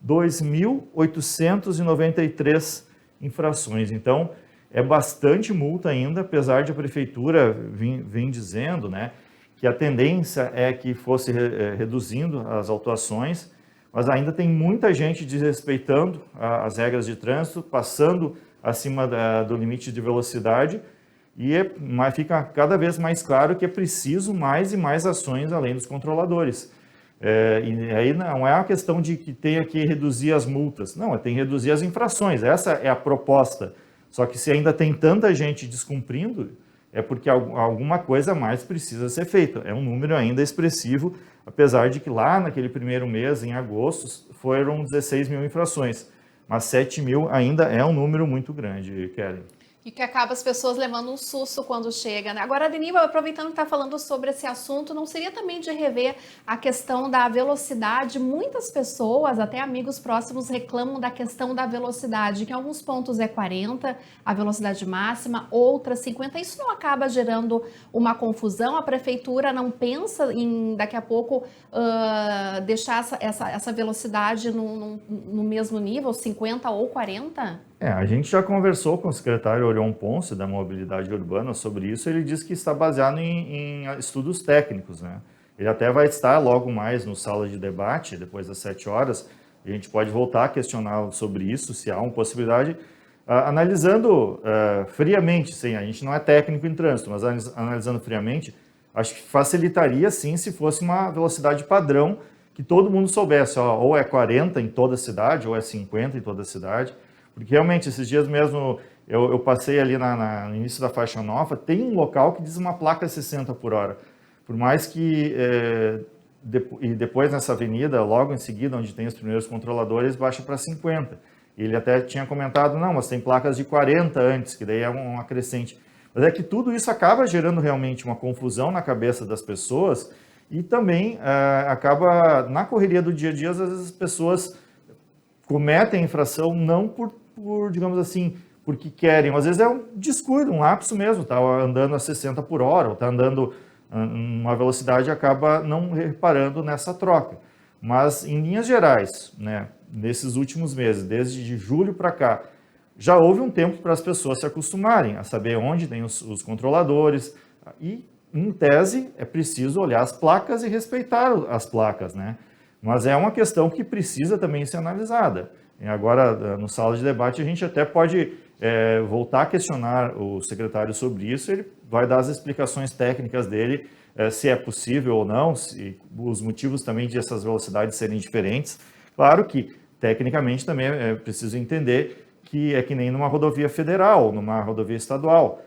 2.893 infrações. Então, é bastante multa ainda, apesar de a prefeitura vem dizendo, né, que a tendência é que fosse reduzindo as autuações, mas ainda tem muita gente desrespeitando as regras de trânsito, passando acima do limite de velocidade, e fica cada vez mais claro que é preciso mais e mais ações além dos controladores. E aí não é uma questão de que tenha que reduzir as multas, não, tem que reduzir as infrações, essa é a proposta. Só que se ainda tem tanta gente descumprindo, é porque alguma coisa a mais precisa ser feita. É um número ainda expressivo, apesar de que lá naquele primeiro mês, em agosto, foram 16 mil infrações. Mas 7 mil ainda é um número muito grande, Kelly. E que acaba as pessoas levando um susto quando chega, né? Agora, Deniva, aproveitando que está falando sobre esse assunto, não seria também de rever a questão da velocidade? Muitas pessoas, até amigos próximos, reclamam da questão da velocidade, que em alguns pontos é 40, a velocidade máxima, outras 50. Isso não acaba gerando uma confusão? A prefeitura não pensa em, daqui a pouco, deixar essa velocidade no mesmo nível, 50 ou 40? A gente já conversou com o secretário Orion Ponce, da Mobilidade Urbana, sobre isso. Ele disse que está baseado em estudos técnicos, né? Ele até vai estar logo mais no sala de debate, depois das 7 horas. A gente pode voltar a questioná-lo sobre isso, se há uma possibilidade. Analisando friamente, sim, a gente não é técnico em trânsito, mas analisando friamente, acho que facilitaria, sim, se fosse uma velocidade padrão, que todo mundo soubesse, ou é 40 em toda a cidade, ou é 50 em toda a cidade. Porque realmente, esses dias mesmo, eu passei ali no início da faixa nova, tem um local que diz uma placa 60 por hora. Por mais que, e depois nessa avenida, logo em seguida, onde tem os primeiros controladores, baixa para 50. E ele até tinha comentado, não, mas tem placas de 40 antes, que daí é uma crescente. Mas é que tudo isso acaba gerando realmente uma confusão na cabeça das pessoas e também acaba, na correria do dia a dia, às vezes as pessoas cometem a infração não por, digamos assim, porque querem. Às vezes é um descuido, um lapso mesmo, está andando a 60 por hora, ou está andando uma velocidade e acaba não reparando nessa troca. Mas, em linhas gerais, né, nesses últimos meses, desde de julho para cá, já houve um tempo para as pessoas se acostumarem a saber onde tem os controladores e, em tese, é preciso olhar as placas e respeitar as placas, né? Mas é uma questão que precisa também ser analisada. E agora, no sala de debate, a gente até pode voltar a questionar o secretário sobre isso. Ele vai dar as explicações técnicas dele, se é possível ou não, se, os motivos também de essas velocidades serem diferentes. Claro que, tecnicamente, também é preciso entender que é que nem numa rodovia federal, numa rodovia estadual,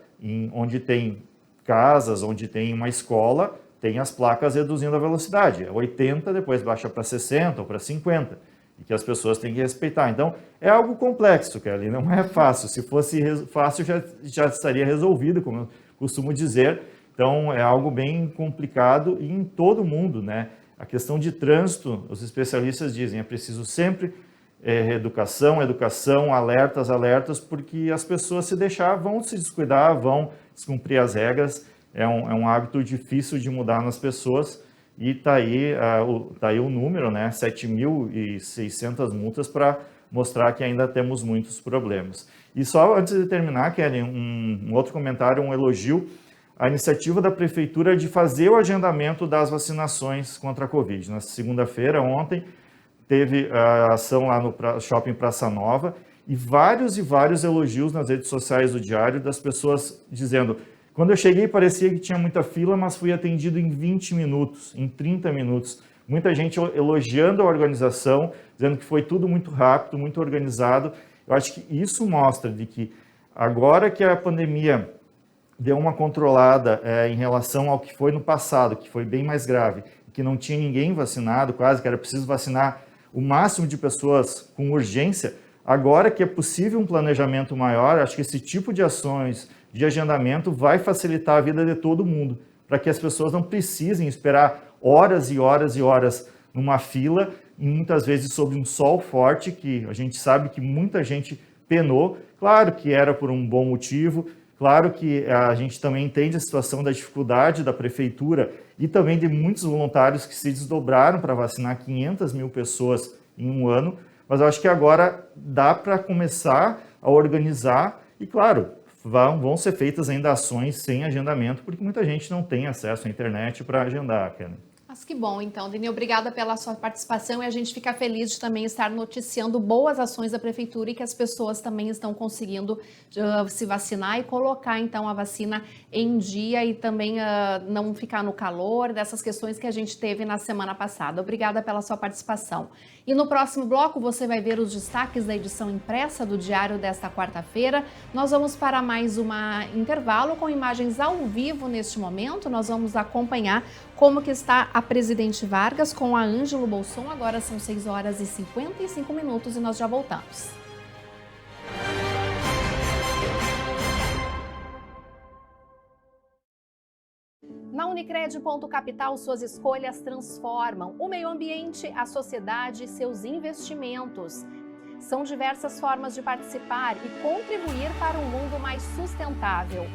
onde tem casas, onde tem uma escola, tem as placas reduzindo a velocidade. É 80, depois baixa para 60 ou para 50. E que as pessoas têm que respeitar. Então, é algo complexo, Kelly, não é fácil. Se fosse fácil, já estaria resolvido, como eu costumo dizer. Então, é algo bem complicado e em todo mundo, né? A questão de trânsito, os especialistas dizem, é preciso sempre educação, alertas, porque as pessoas se deixar vão se descuidar, vão descumprir as regras. É um hábito difícil de mudar nas pessoas e está aí o número, né? 7.600 multas para mostrar que ainda temos muitos problemas. E só antes de terminar, Kelly, um outro comentário, um elogio à iniciativa da Prefeitura de fazer o agendamento das vacinações contra a Covid. Na segunda-feira, ontem, teve a ação lá no Shopping Praça Nova e vários elogios nas redes sociais do Diário das pessoas dizendo: quando eu cheguei parecia que tinha muita fila, mas fui atendido em 20 minutos, em 30 minutos. Muita gente elogiando a organização, dizendo que foi tudo muito rápido, muito organizado. Eu acho que isso mostra de que agora que a pandemia deu uma controlada em relação ao que foi no passado, que foi bem mais grave, que não tinha ninguém vacinado, quase que era preciso vacinar o máximo de pessoas com urgência, agora que é possível um planejamento maior, acho que esse tipo de ações de agendamento vai facilitar a vida de todo mundo, para que as pessoas não precisem esperar horas e horas e horas numa fila e muitas vezes sob um sol forte, que a gente sabe que muita gente penou. Claro que era por um bom motivo, claro que a gente também entende a situação da dificuldade da prefeitura e também de muitos voluntários que se desdobraram para vacinar 500 mil pessoas em um ano, mas eu acho que agora dá para começar a organizar e, claro, vão ser feitas ainda ações sem agendamento, porque muita gente não tem acesso à internet para agendar, Kellen. Mas que bom, então, Deni, obrigada pela sua participação e a gente fica feliz de também estar noticiando boas ações da Prefeitura e que as pessoas também estão conseguindo se vacinar e colocar, então, a vacina em dia e também não ficar no calor, dessas questões que a gente teve na semana passada. Obrigada pela sua participação. E no próximo bloco você vai ver os destaques da edição impressa do Diário desta quarta-feira. Nós vamos para mais um intervalo com imagens ao vivo neste momento. Nós vamos acompanhar como que está a Presidente Vargas com a Ângelo Bolson. Agora são 6 horas e 55 minutos e nós já voltamos. Na Unicred Ponto Capital, suas escolhas transformam o meio ambiente, a sociedade e seus investimentos. São diversas formas de participar e contribuir para um mundo mais sustentável.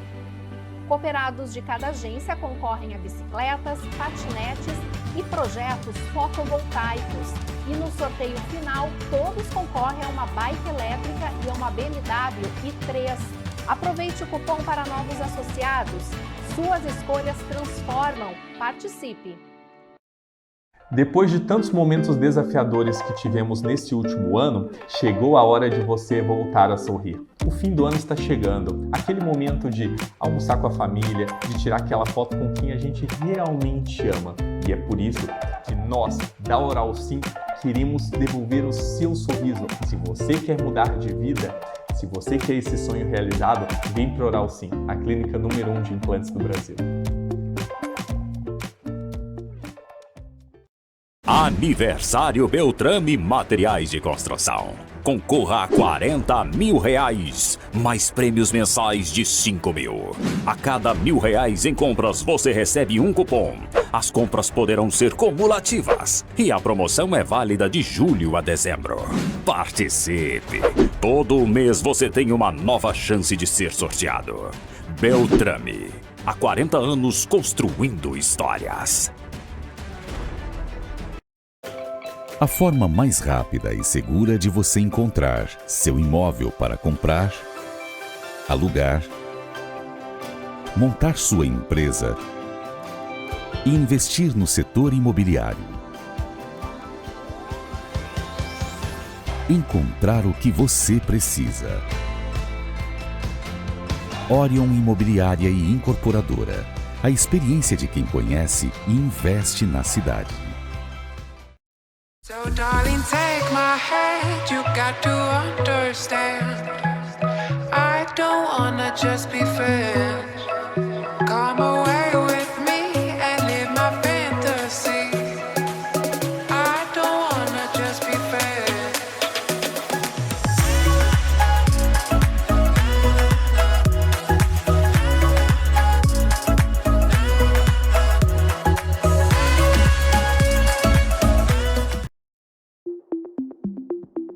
Cooperados de cada agência concorrem a bicicletas, patinetes e projetos fotovoltaicos. E no sorteio final, todos concorrem a uma bike elétrica e a uma BMW i3. Aproveite o cupom para novos associados. Suas escolhas transformam. Participe! Depois de tantos momentos desafiadores que tivemos neste último ano, chegou a hora de você voltar a sorrir. O fim do ano está chegando, aquele momento de almoçar com a família, de tirar aquela foto com quem a gente realmente ama. E é por isso que nós, da Oral Sim, queremos devolver o seu sorriso. Se você quer mudar de vida, se você quer esse sonho realizado, vem para Oral Sim, a clínica número 1 de implantes do Brasil. Aniversário Beltrame Materiais de Construção. Concorra a R$40 mil, mais prêmios mensais de 5 mil. A cada R$1.000 em compras, você recebe um cupom. As compras poderão ser cumulativas e a promoção é válida de julho a dezembro. Participe! Todo mês você tem uma nova chance de ser sorteado. Beltrame. Há 40 anos construindo histórias. A forma mais rápida e segura de você encontrar seu imóvel para comprar, alugar, montar sua empresa e investir no setor imobiliário. Encontrar o que você precisa. Orion Imobiliária e Incorporadora. A experiência de quem conhece e investe na cidade. So darling, take my hand, you got to understand. I don't wanna just be friends. Come away with me and live my fantasy. I don't wanna just be friends.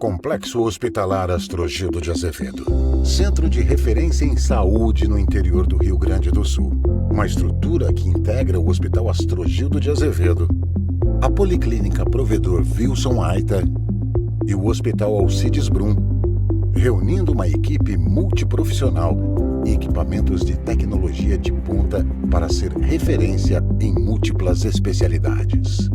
Complexo Hospitalar Astrogildo de Azevedo. Centro de referência em saúde no interior do Rio Grande do Sul. Uma estrutura que integra o Hospital Astrogildo de Azevedo, a Policlínica Provedor Wilson Aita e o Hospital Alcides Brum, reunindo uma equipe multiprofissional e equipamentos de tecnologia de ponta para ser referência em múltiplas especialidades.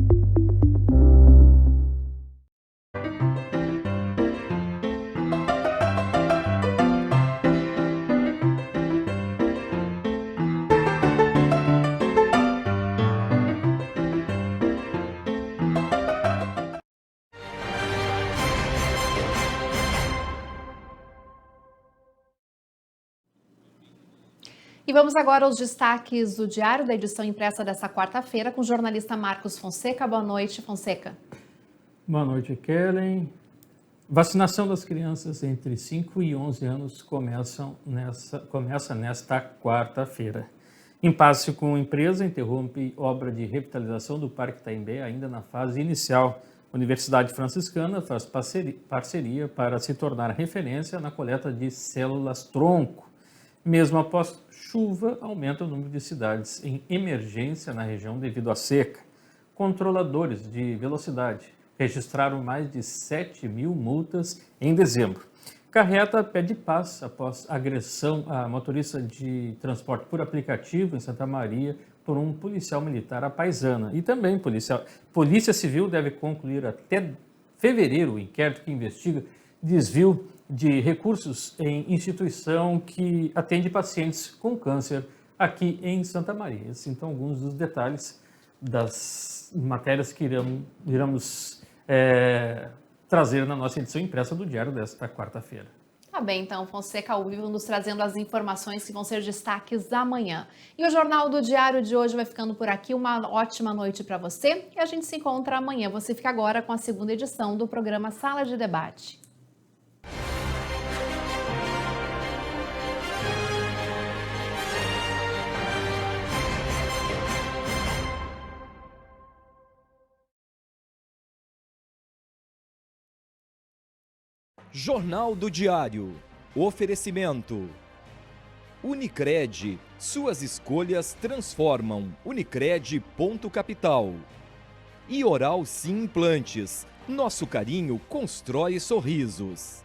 E vamos agora aos destaques do Diário da edição impressa desta quarta-feira com o jornalista Marcos Fonseca. Boa noite, Fonseca. Boa noite, Kellen. Vacinação das crianças entre 5 e 11 anos começa nesta quarta-feira. Impasse com a empresa interrompe obra de revitalização do Parque Taimbé ainda na fase inicial A Universidade Franciscana faz parceria para se tornar referência na coleta de células-tronco. Mesmo após chuva, aumenta o número de cidades em emergência na região devido à seca. Controladores de velocidade registraram mais de 7 mil multas em dezembro. Carreta pede paz após agressão a motorista de transporte por aplicativo em Santa Maria por um policial militar à paisana. E também Polícia Civil deve concluir até fevereiro o inquérito que investiga desvio de recursos em instituição que atende pacientes com câncer aqui em Santa Maria. Esses, então, alguns dos detalhes das matérias que iremos trazer na nossa edição impressa do Diário desta quarta-feira. Tá bem, então, Fonseca ao vivo nos trazendo as informações que vão ser destaques amanhã. E o Jornal do Diário de hoje vai ficando por aqui. Uma ótima noite para você e a gente se encontra amanhã. Você fica agora com a segunda edição do programa Sala de Debate. Jornal do Diário. Oferecimento. Unicred. Suas escolhas transformam. Unicred.capital. E Oral Sim Implantes. Nosso carinho constrói sorrisos.